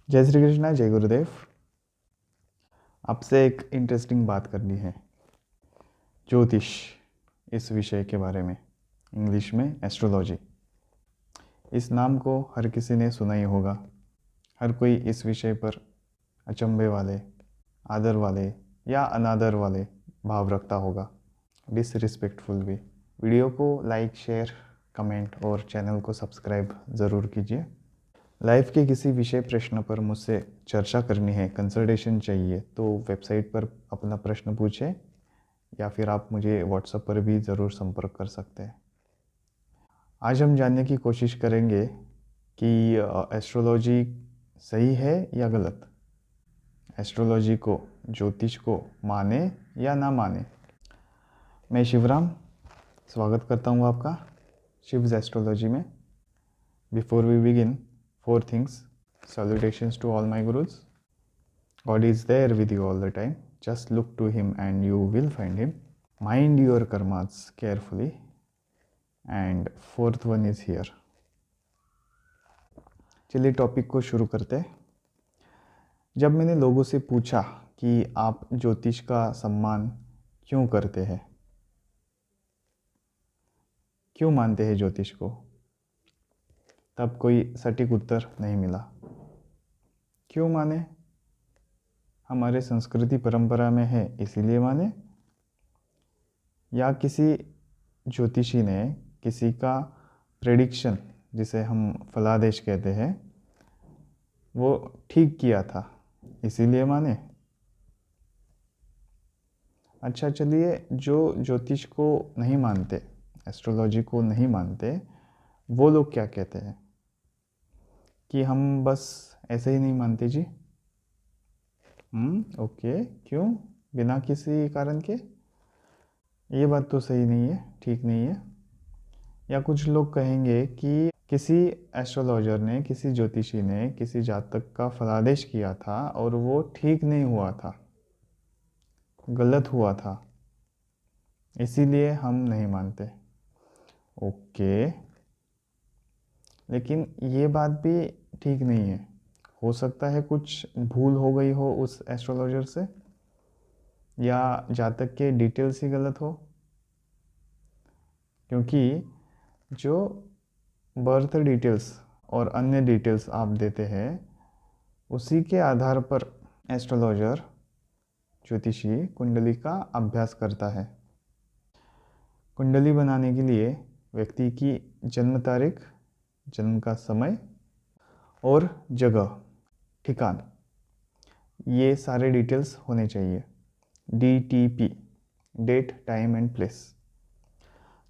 जय श्री कृष्णा, जय गुरुदेव। आपसे एक इंटरेस्टिंग बात करनी है, ज्योतिष, इस विषय के बारे में, इंग्लिश में एस्ट्रोलॉजी। इस नाम को हर किसी ने सुना ही होगा। हर कोई इस विषय पर अचंभे वाले, आदर वाले या अनादर वाले भाव रखता होगा, डिसरिस्पेक्टफुल भी। वीडियो को लाइक, शेयर, कमेंट और चैनल को सब्सक्राइब ज़रूर कीजिए। लाइफ के किसी विषय प्रश्न पर मुझसे चर्चा करनी है, कंसल्टेशन चाहिए, तो वेबसाइट पर अपना प्रश्न पूछें या फिर आप मुझे व्हाट्सएप पर भी ज़रूर संपर्क कर सकते हैं। आज हम जानने की कोशिश करेंगे कि एस्ट्रोलॉजी सही है या गलत, एस्ट्रोलॉजी को, ज्योतिष को माने या ना माने। मैं शिवराम स्वागत करता हूँ आपका शिव्स एस्ट्रोलॉजी में। Before we begin, 4 things. Salutations to all my gurus. God is there with you all the time. Just look to him and you will find him. Mind your karmas carefully. And 4th one is here. चलिए topic को शुरू करते हैं। जब मैंने लोगों से पूछा कि आप ज्योतिष का सम्मान क्यों करते हैं, क्यों मानते हैं ज्योतिष को, तब कोई सटीक उत्तर नहीं मिला। क्यों माने? हमारे संस्कृति परंपरा में है इसीलिए माने, या किसी ज्योतिषी ने किसी का प्रेडिक्शन, जिसे हम फलादेश कहते हैं, वो ठीक किया था इसीलिए माने। अच्छा, चलिए, जो ज्योतिष को नहीं मानते, एस्ट्रोलॉजी को नहीं मानते, वो लोग क्या कहते हैं कि हम बस ऐसे ही नहीं मानते जी। ओके, क्यों? बिना किसी कारण के? ये बात तो सही नहीं है, ठीक नहीं है। या कुछ लोग कहेंगे कि किसी एस्ट्रोलॉजर ने, किसी ज्योतिषी ने किसी जातक का फलादेश किया था और वो ठीक नहीं हुआ था, गलत हुआ था, इसीलिए हम नहीं मानते। ओके, लेकिन ये बात भी ठीक नहीं है। हो सकता है कुछ भूल हो गई हो उस एस्ट्रोलॉजर से, या जातक के डिटेल्स ही गलत हो, क्योंकि जो बर्थ डिटेल्स और अन्य डिटेल्स आप देते हैं, उसी के आधार पर एस्ट्रोलॉजर, ज्योतिषी कुंडली का अभ्यास करता है। कुंडली बनाने के लिए व्यक्ति की जन्म तारीख, जन्म का समय और जगह, ठिकान, ये सारे डिटेल्स होने चाहिए। DTP, date, time and place.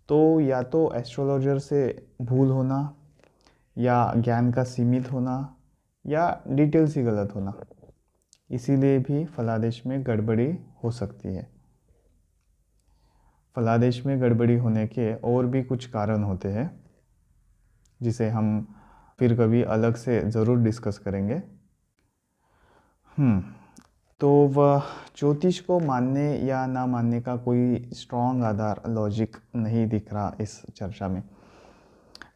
तो या तो एस्ट्रोलॉजर से भूल होना, या ज्ञान का सीमित होना, या डिटेल्स ही गलत होना, इसीलिए भी फलादेश में गड़बड़ी हो सकती है। फलादेश में गड़बड़ी होने के और भी कुछ कारण होते हैं, जिसे हम फिर कभी अलग से ज़रूर डिस्कस करेंगे। तो वह ज्योतिष को मानने या ना मानने का कोई स्ट्रॉन्ग आधार, लॉजिक नहीं दिख रहा इस चर्चा में।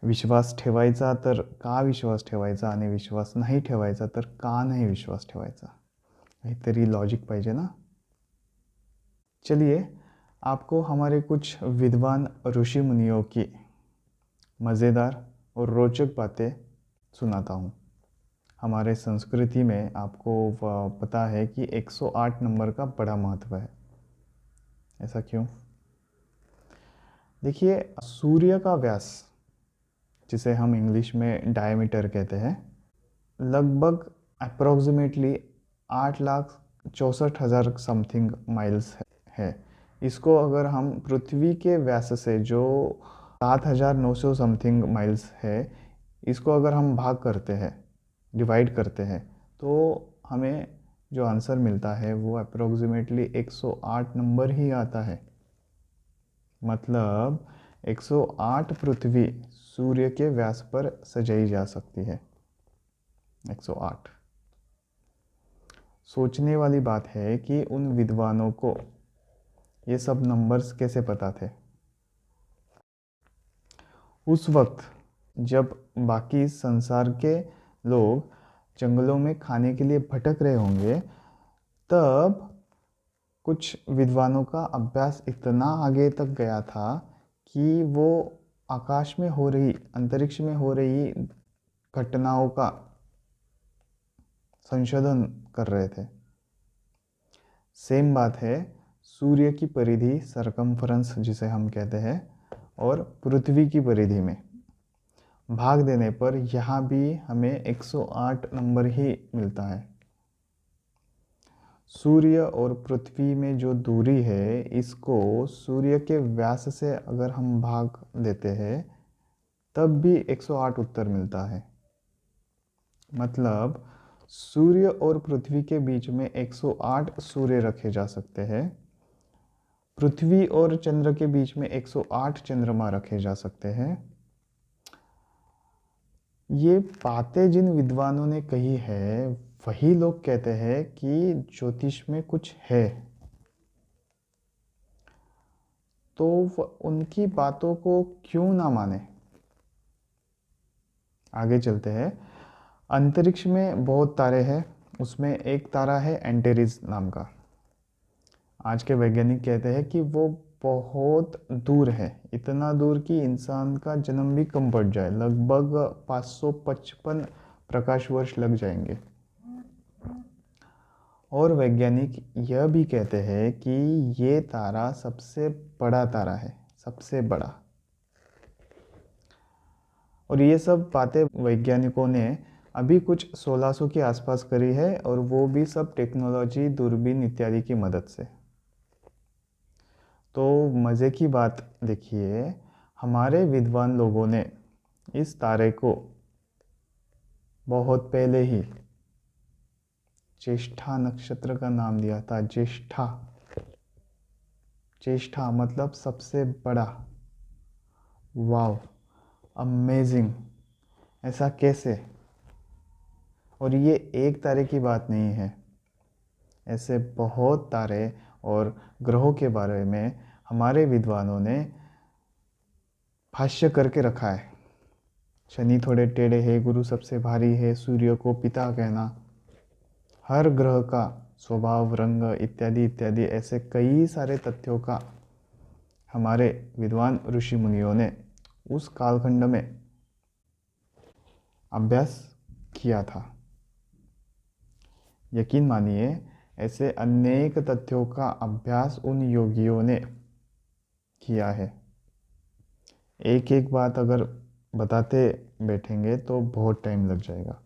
विश्वास ठेवायचा तर का विश्वास ठेवायचा, आणि विश्वास नाही ठेवायचा तर का नाही विश्वास ठेवायचा, काहीतरी लॉजिक पाहिजे ना। चलिए, आपको हमारे कुछ विद्वान ऋषि मुनियों की मज़ेदार और रोचक बातें सुनाता हूँ। हमारे संस्कृति में आपको पता है कि 108 नंबर का बड़ा महत्व है। ऐसा क्यों? देखिए, सूर्य का व्यास, जिसे हम इंग्लिश में डायमीटर कहते हैं, लगभग अप्रॉक्सीमेटली 8,64,000 समथिंग माइल्स है। इसको अगर हम पृथ्वी के व्यास से, जो 7,900 समथिंग माइल्स है, इसको अगर हम भाग करते हैं, डिवाइड करते हैं, तो हमें जो आंसर मिलता है वो अप्रॉक्सीमेटली 108 नंबर ही आता है। मतलब 108 पृथ्वी सूर्य के व्यास पर सजाई जा सकती है। 108। सोचने वाली बात है कि उन विद्वानों को ये सब नंबर्स कैसे पता थे उस वक्त, जब बाकी संसार के लोग जंगलों में खाने के लिए भटक रहे होंगे, तब कुछ विद्वानों का अभ्यास इतना आगे तक गया था कि वो आकाश में हो रही, अंतरिक्ष में हो रही घटनाओं का संशोधन कर रहे थे। सेम बात है सूर्य की परिधि, सरकमफ्रेंस जिसे हम कहते हैं, और पृथ्वी की परिधि में भाग देने पर यहाँ भी हमें 108 नंबर ही मिलता है। सूर्य और पृथ्वी में जो दूरी है, इसको सूर्य के व्यास से अगर हम भाग देते हैं तब भी 108 उत्तर मिलता है। मतलब सूर्य और पृथ्वी के बीच में 108 सूर्य रखे जा सकते हैं, पृथ्वी और चंद्र के बीच में 108 चंद्रमा रखे जा सकते हैं। ये बातें जिन विद्वानों ने कही है, वही लोग कहते हैं कि ज्योतिष में कुछ है। तो उनकी बातों को क्यों ना माने। आगे चलते हैं। अंतरिक्ष में बहुत तारे हैं, उसमें एक तारा है एंटेरिस नाम का। आज के वैज्ञानिक कहते हैं कि वो बहुत दूर है, इतना दूर कि इंसान का जन्म भी कम पड़ जाए, लगभग 555 प्रकाश वर्ष लग जाएंगे। और वैज्ञानिक यह भी कहते हैं कि ये तारा सबसे बड़ा तारा है, सबसे बड़ा। और ये सब बातें वैज्ञानिकों ने अभी कुछ 1600 के आसपास करी है, और वो भी सब टेक्नोलॉजी, दूरबीन इत्यादि की मदद से। तो मज़े की बात देखिए, हमारे विद्वान लोगों ने इस तारे को बहुत पहले ही ज्येष्ठा नक्षत्र का नाम दिया था। ज्येष्ठा, ज्येष्ठा मतलब सबसे बड़ा। वाव, अमेजिंग, ऐसा कैसे। और ये एक तारे की बात नहीं है, ऐसे बहुत तारे और ग्रहों के बारे में हमारे विद्वानों ने भाष्य करके रखा है। शनि थोड़े टेढ़े है, गुरु सबसे भारी है, सूर्य को पिता कहना, हर ग्रह का स्वभाव, रंग इत्यादि इत्यादि, ऐसे कई सारे तथ्यों का हमारे विद्वान ऋषि मुनियों ने उस कालखंड में अभ्यास किया था। यकीन मानिए, ऐसे अनेक तथ्यों का अभ्यास उन योगियों ने किया है। एक एक बात अगर बताते बैठेंगे तो बहुत टाइम लग जाएगा।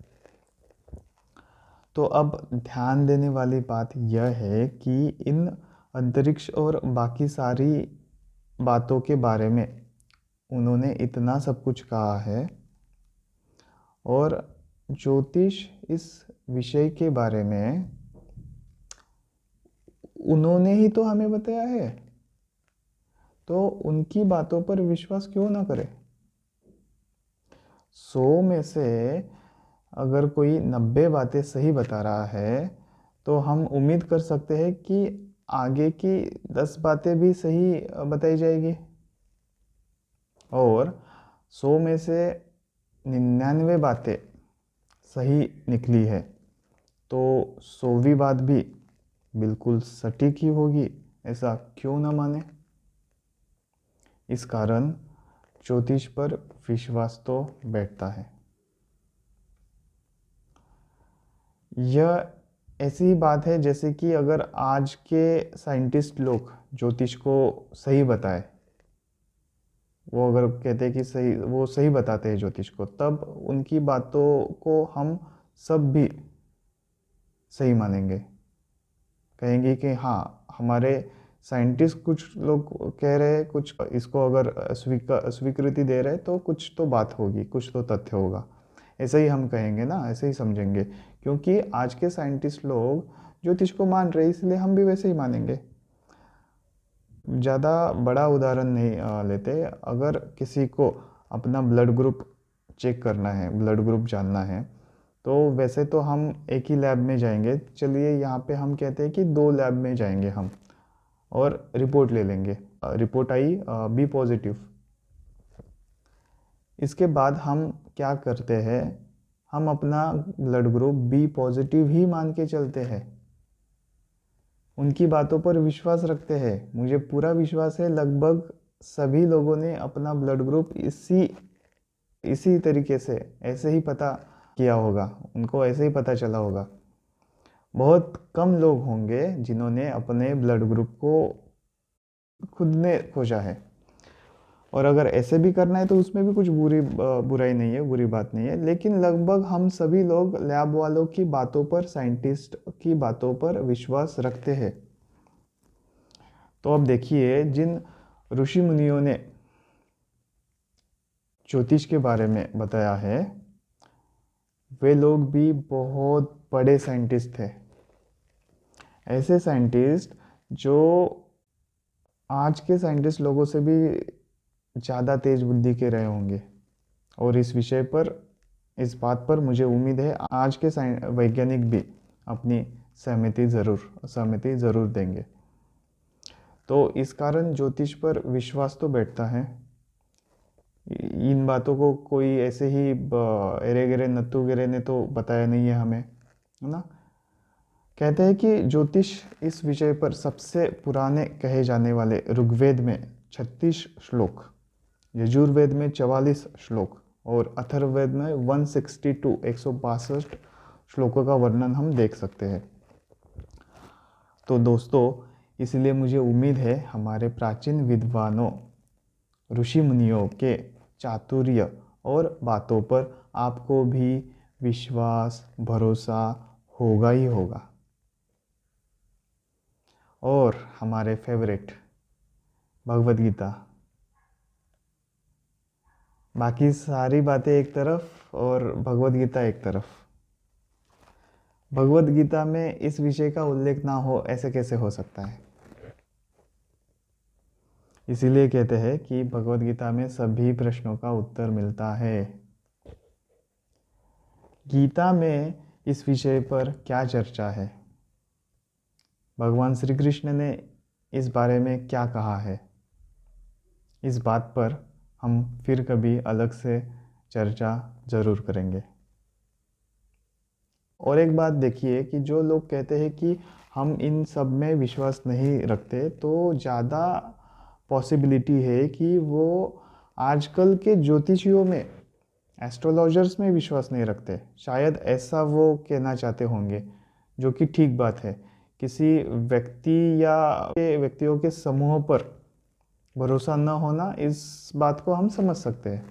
तो अब ध्यान देने वाली बात यह है कि इन अंतरिक्ष और बाकी सारी बातों के बारे में उन्होंने इतना सब कुछ कहा है, और ज्योतिष इस विषय के बारे में उन्होंने ही तो हमें बताया है, तो उनकी बातों पर विश्वास क्यों ना करें। 100 में से अगर कोई 90 बातें सही बता रहा है, तो हम उम्मीद कर सकते हैं कि आगे की 10 बातें भी सही बताई जाएगी। और 100 में से 99 बातें सही निकली है, तो 100वीं बात भी बिल्कुल सटीक ही होगी, ऐसा क्यों ना माने। इस कारण ज्योतिष पर विश्वास तो बैठता है। यह ऐसी बात है जैसे कि अगर आज के साइंटिस्ट लोग ज्योतिष को सही बताए, वो अगर कहते हैं कि सही, वो सही बताते हैं ज्योतिष को, तब उनकी बातों को हम सब भी सही मानेंगे। कहेंगे कि हाँ, हमारे साइंटिस्ट कुछ लोग कह रहे हैं, कुछ इसको अगर स्वीकृति दे रहे हैं, तो कुछ तो बात होगी, कुछ तो तथ्य होगा, ऐसे ही हम कहेंगे ना, ऐसे ही समझेंगे। क्योंकि आज के साइंटिस्ट लोग ज्योतिष को मान रहे, इसलिए हम भी वैसे ही मानेंगे। ज़्यादा बड़ा उदाहरण नहीं लेते। अगर किसी को अपना ब्लड ग्रुप चेक करना है, ब्लड ग्रुप जानना है, तो वैसे तो हम एक ही लैब में जाएंगे। चलिए यहाँ पे हम कहते हैं कि 2 लैब में जाएंगे हम, और रिपोर्ट ले लेंगे। रिपोर्ट आई बी पॉजिटिव। इसके बाद हम क्या करते हैं, हम अपना ब्लड ग्रुप बी पॉजिटिव ही मान के चलते हैं, उनकी बातों पर विश्वास रखते हैं। मुझे पूरा विश्वास है लगभग सभी लोगों ने अपना ब्लड ग्रुप इसी तरीके से ऐसे ही पता किया होगा, उनको ऐसे ही पता चला होगा। बहुत कम लोग होंगे जिन्होंने अपने ब्लड ग्रुप को खुद ने खोजा है। और अगर ऐसे भी करना है तो उसमें भी कुछ बुराई नहीं है, बुरी बात नहीं है। लेकिन लगभग हम सभी लोग लैब वालों की बातों पर, साइंटिस्ट की बातों पर विश्वास रखते हैं। तो अब देखिए, जिन ऋषि मुनियों ने ज्योतिष के बारे में बताया है, वे लोग भी बहुत बड़े साइंटिस्ट थे। ऐसे साइंटिस्ट जो आज के साइंटिस्ट लोगों से भी ज़्यादा तेज बुद्धि के रहे होंगे। और इस विषय पर, इस बात पर मुझे उम्मीद है आज के वैज्ञानिक भी अपनी सहमति ज़रूर देंगे। तो इस कारण ज्योतिष पर विश्वास तो बैठता है। इन बातों को कोई ऐसे ही एरे गिरे नत्थु गिरे ने तो बताया नहीं है हमें, है ना। कहते हैं कि ज्योतिष इस विषय पर सबसे पुराने कहे जाने वाले ऋग्वेद में 36 श्लोक, यजुर्वेद में 44 श्लोक और अथर्ववेद में 162 श्लोकों का वर्णन हम देख सकते हैं। तो दोस्तों, इसलिए मुझे उम्मीद है हमारे प्राचीन विद्वानों, ऋषि मुनियों के चातुर्य और बातों पर आपको भी विश्वास, भरोसा होगा ही होगा। और हमारे फेवरेट भगवद गीता, बाकी सारी बातें एक तरफ और भगवद गीता एक तरफ। भगवद गीता में इस विषय का उल्लेख ना हो ऐसे कैसे हो सकता है। इसीलिए कहते हैं कि भगवद गीता में सभी प्रश्नों का उत्तर मिलता है। गीता में इस विषय पर क्या चर्चा है, भगवान श्री कृष्ण ने इस बारे में क्या कहा है, इस बात पर हम फिर कभी अलग से चर्चा ज़रूर करेंगे। और एक बात देखिए कि जो लोग कहते हैं कि हम इन सब में विश्वास नहीं रखते, तो ज़्यादा पॉसिबिलिटी है कि वो आजकल के ज्योतिषियों में, एस्ट्रोलॉजर्स में विश्वास नहीं रखते। शायद ऐसा वो कहना चाहते होंगे, जो कि ठीक बात है। किसी व्यक्ति या व्यक्तियों के समूह पर भरोसा न होना, इस बात को हम समझ सकते हैं।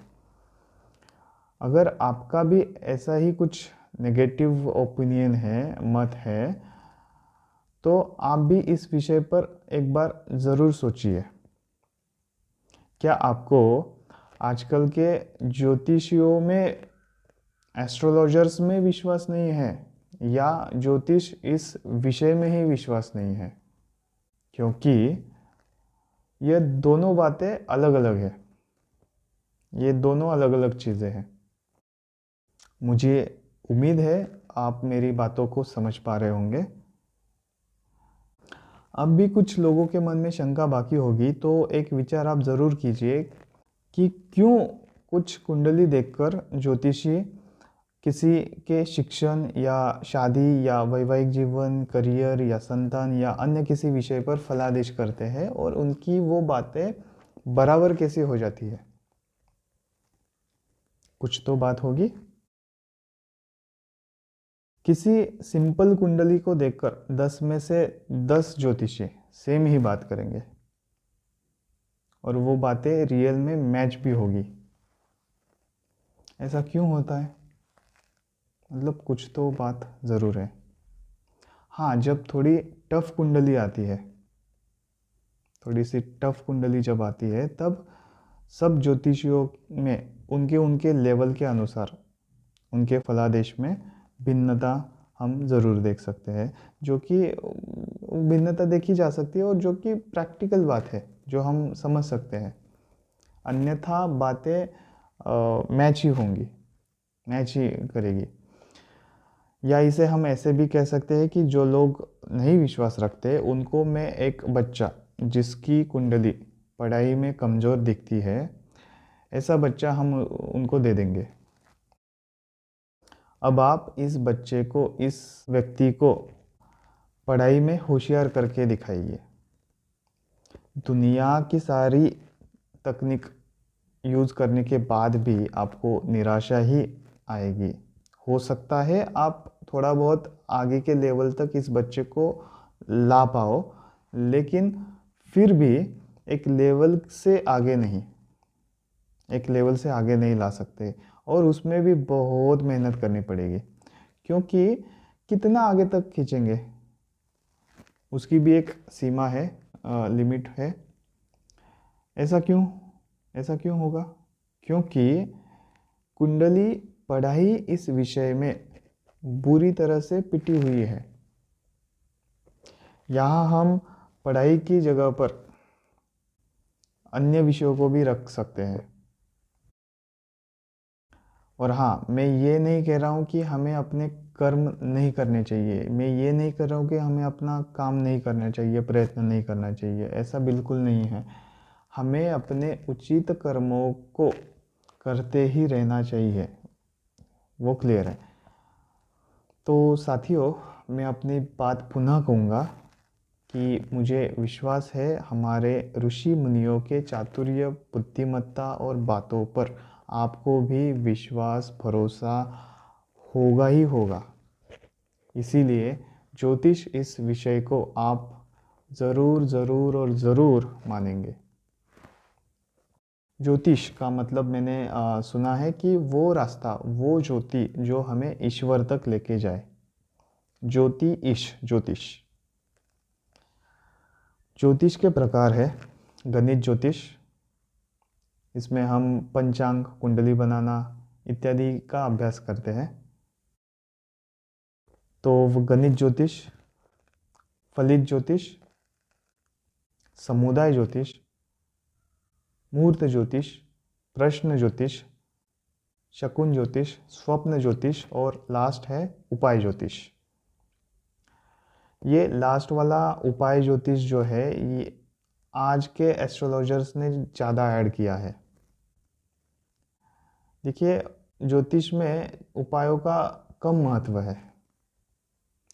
अगर आपका भी ऐसा ही कुछ नेगेटिव ओपिनियन है, मत है, तो आप भी इस विषय पर एक बार ज़रूर सोचिए। क्या आपको आजकल के ज्योतिषियों में, एस्ट्रोलॉजर्स में विश्वास नहीं है, या ज्योतिष इस विषय में ही विश्वास नहीं है? क्योंकि ये दोनों बातें अलग अलग है, ये दोनों अलग अलग चीज़ें हैं। मुझे उम्मीद है आप मेरी बातों को समझ पा रहे होंगे। अब भी कुछ लोगों के मन में शंका बाकी होगी, तो एक विचार आप ज़रूर कीजिए कि क्यों कुछ कुंडली देखकर ज्योतिषी किसी के शिक्षण या शादी या वैवाहिक जीवन, करियर या संतान या अन्य किसी विषय पर फलादेश करते हैं और उनकी वो बातें बराबर कैसे हो जाती है। कुछ तो बात होगी। किसी सिंपल कुंडली को देखकर 10 में से 10 ज्योतिषी सेम ही बात करेंगे और वो बातें रियल में मैच भी होगी। ऐसा क्यों होता है? मतलब कुछ तो बात ज़रूर है। हाँ, जब थोड़ी टफ कुंडली आती है, थोड़ी सी टफ कुंडली जब आती है, तब सब ज्योतिषियों में उनके लेवल के अनुसार उनके फलादेश में भिन्नता हम ज़रूर देख सकते हैं, जो कि भिन्नता देखी जा सकती है और जो कि प्रैक्टिकल बात है, जो हम समझ सकते हैं। अन्यथा बातें मैच ही होंगी, मैच ही करेगी। या इसे हम ऐसे भी कह सकते हैं कि जो लोग नहीं विश्वास रखते, उनको मैं एक बच्चा जिसकी कुंडली पढ़ाई में कमज़ोर दिखती है, ऐसा बच्चा हम उनको दे देंगे। अब आप इस बच्चे को, इस व्यक्ति को पढ़ाई में होशियार करके दिखाइए। दुनिया की सारी तकनीक यूज़ करने के बाद भी आपको निराशा ही आएगी। हो सकता है आप थोड़ा बहुत आगे के लेवल तक इस बच्चे को ला पाओ, लेकिन फिर भी एक लेवल से आगे नहीं, एक लेवल से आगे नहीं ला सकते, और उसमें भी बहुत मेहनत करनी पड़ेगी, क्योंकि कितना आगे तक खींचेंगे उसकी भी एक सीमा है, लिमिट है। ऐसा क्यों होगा? क्योंकि कुंडली पढ़ाई इस विषय में बुरी तरह से पिटी हुई है। यहाँ हम पढ़ाई की जगह पर अन्य विषयों को भी रख सकते हैं। और हाँ, मैं ये नहीं कह रहा हूँ कि हमें अपने कर्म नहीं करने चाहिए, मैं ये नहीं कर रहा हूँ कि हमें अपना काम नहीं करना चाहिए, प्रयत्न नहीं करना चाहिए, ऐसा बिल्कुल नहीं है। हमें अपने उचित कर्मों को करते ही रहना चाहिए, वो क्लियर है। तो साथियों, मैं अपनी बात पुनः कहूँगा कि मुझे विश्वास है हमारे ऋषि मुनियों के चातुर्य, बुद्धिमत्ता और बातों पर आपको भी विश्वास, भरोसा होगा ही होगा। इसीलिए ज्योतिष इस विषय को आप ज़रूर मानेंगे। ज्योतिष का मतलब मैंने सुना है कि वो रास्ता, वो ज्योति जो हमें ईश्वर तक लेके जाए। ज्योतिष। ज्योतिष के प्रकार है गणित ज्योतिष, इसमें हम पंचांग, कुंडली बनाना इत्यादि का अभ्यास करते हैं। तो वो गणित ज्योतिष, फलित ज्योतिष, समुदाय ज्योतिष, मुहूर्त ज्योतिष, प्रश्न ज्योतिष, शकुन ज्योतिष, स्वप्न ज्योतिष और लास्ट है उपाय ज्योतिष। ये लास्ट वाला उपाय ज्योतिष जो है, ये आज के एस्ट्रोलॉजर्स ने ज़्यादा ऐड किया है। देखिए, ज्योतिष में उपायों का कम महत्व है।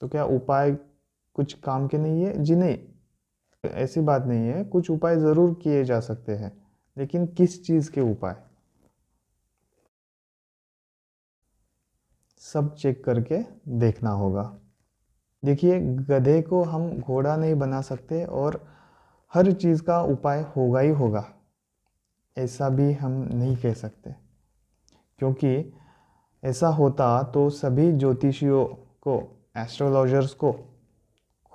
तो क्या उपाय कुछ काम के नहीं है? जी नहीं, ऐसी बात नहीं है। कुछ उपाय ज़रूर किए जा सकते हैं, लेकिन किस चीज़ के उपाय, सब चेक करके देखना होगा। देखिए, गधे को हम घोड़ा नहीं बना सकते और हर चीज़ का उपाय होगा ही होगा, ऐसा भी हम नहीं कह सकते। क्योंकि ऐसा होता तो सभी ज्योतिषियों को, एस्ट्रोलॉजर्स को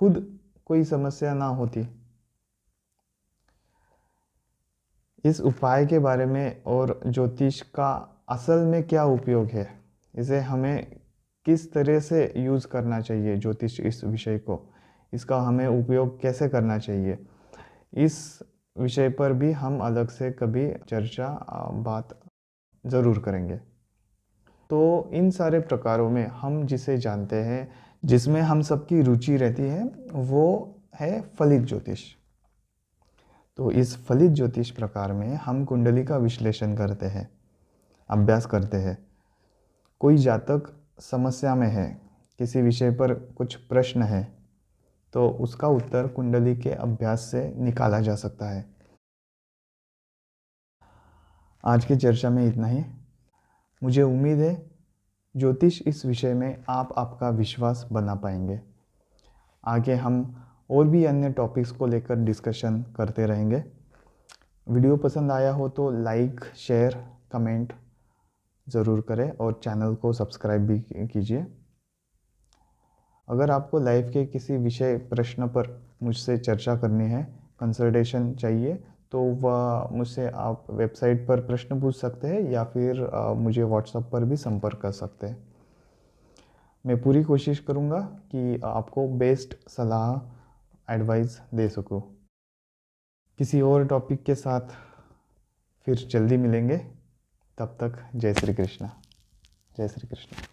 खुद कोई समस्या ना होती। इस उपाय के बारे में और ज्योतिष का असल में क्या उपयोग है, इसे हमें किस तरह से यूज़ करना चाहिए, ज्योतिष इस विषय को, इसका हमें उपयोग कैसे करना चाहिए, इस विषय पर भी हम अलग से कभी चर्चा, बात ज़रूर करेंगे। तो इन सारे प्रकारों में हम जिसे जानते हैं, जिसमें हम सबकी रुचि रहती है, वो है फलित ज्योतिष। तो इस फलित ज्योतिष प्रकार में हम कुंडली का विश्लेषण करते हैं, अभ्यास करते हैं। कोई जातक समस्या में है, किसी विषय पर कुछ प्रश्न है, तो उसका उत्तर कुंडली के अभ्यास से निकाला जा सकता है। आज की चर्चा में इतना ही। मुझे उम्मीद है ज्योतिष इस विषय में आप आपका विश्वास बना पाएंगे। आगे हम और भी अन्य टॉपिक्स को लेकर डिस्कशन करते रहेंगे। वीडियो पसंद आया हो तो लाइक, शेयर, कमेंट ज़रूर करें और चैनल को सब्सक्राइब भी कीजिए। अगर आपको लाइफ के किसी विषय, प्रश्न पर मुझसे चर्चा करनी है, कंसल्टेशन चाहिए, तो वह मुझसे आप वेबसाइट पर प्रश्न पूछ सकते हैं या फिर मुझे व्हाट्सएप पर भी संपर्क कर सकते हैं। मैं पूरी कोशिश करूँगा कि आपको बेस्ट सलाह, एडवाइस दे सकूँ। किसी और टॉपिक के साथ फिर जल्दी मिलेंगे। तब तक जय श्री कृष्ण। जय श्री कृष्ण।